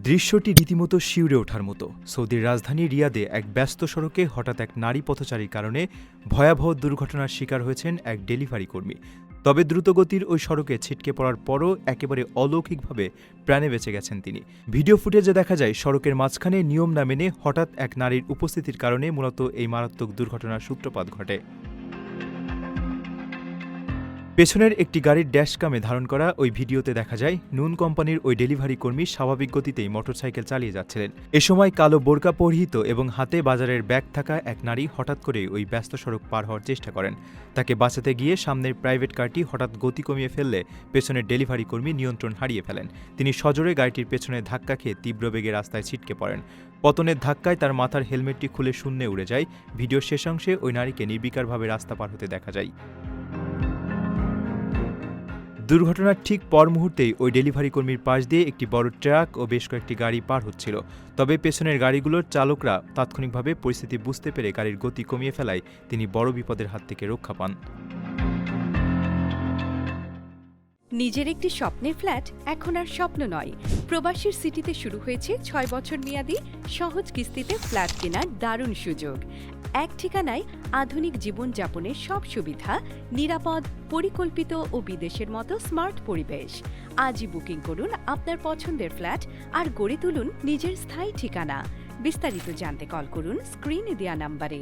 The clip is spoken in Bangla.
দৃশ্যটি রীতিমতো শিউরে ওঠার মতো। সৌদির রাজধানী রিয়াদে এক ব্যস্ত সড়কে হঠাৎ এক নারী পথচারীর কারণে ভয়াবহ দুর্ঘটনার শিকার হয়েছেন এক ডেলিভারি কর্মী। তবে দ্রুতগতির ওই সড়কে ছিটকে পড়ার পরও একেবারে অলৌকিকভাবে প্রাণে বেঁচে গেছেন তিনি। ভিডিও ফুটেজে দেখা যায় সড়কের মাঝখানে নিয়ম না মেনে হঠাৎ এক নারীর উপস্থিতির কারণে মূলত এই মারাত্মক দুর্ঘটনার সূত্রপাত ঘটে। পেছনের একটি গাড়ির ড্যাশক্যামে ধারণ করা ওই ভিডিওতে দেখা যায় নুন কোম্পানির ওই ডেলিভারি কর্মী স্বাভাবিক গতিতেই মোটরসাইকেল চালিয়ে যাচ্ছিলেন। এ সময় কালো বোরকা পরিহিত এবং হাতে বাজারের ব্যাগ থাকা এক নারী হঠাৎ করে ওই ব্যস্ত সড়ক পার হওয়ার চেষ্টা করেন। তাকে বাঁচাতে গিয়ে সামনের প্রাইভেট কারটি হঠাৎ গতি কমিয়ে ফেললে পেছনের ডেলিভারি কর্মী নিয়ন্ত্রণ হারিয়ে ফেলেন। তিনি সজোরে গাড়িটির পেছনে ধাক্কা খেয়ে তীব্র বেগে রাস্তায় ছিটকে পড়েন। পতনের ধাক্কায় তার মাথার হেলমেটটি খুলে শূন্যে উড়ে যায়। ভিডিওর শেষাংশে ওই নারীকে নির্বিকারভাবে রাস্তা পার হতে দেখা যায়। দুর্ঘটনার ঠিক পর মুহূর্তেই ওই ডেলিভারি কর্মীর পাশ দিয়ে একটি বড় ট্রাক ও বেশ কয়েকটি গাড়ি পার হচ্ছিল। তবে পেছনের গাড়িগুলোর চালকরা তাৎক্ষণিকভাবে পরিস্থিতি বুঝতে পেরে গাড়ির গতি কমিয়ে ফেলায় তিনি বড় বিপদের হাত থেকে রক্ষা পান। নিজের একটি স্বপ্নের ফ্ল্যাট এখন আর স্বপ্ন নয়। প্রবাসীর সিটিতে শুরু হয়েছে ৬ বছর মেয়াদী সহজ কিস্তিতে ফ্ল্যাট কেনার দারুণ সুযোগ। এক ঠিকানায় আধুনিক জীবনযাপনের সব সুবিধা, নিরাপদ, পরিকল্পিত ও বিদেশের মতো স্মার্ট পরিবেশ। আজই বুকিং করুন আপনার পছন্দের ফ্ল্যাট আর গড়ে তুলুন নিজের স্থায়ী ঠিকানা। বিস্তারিত জানতে কল করুন স্ক্রিনে দেয়া নাম্বারে।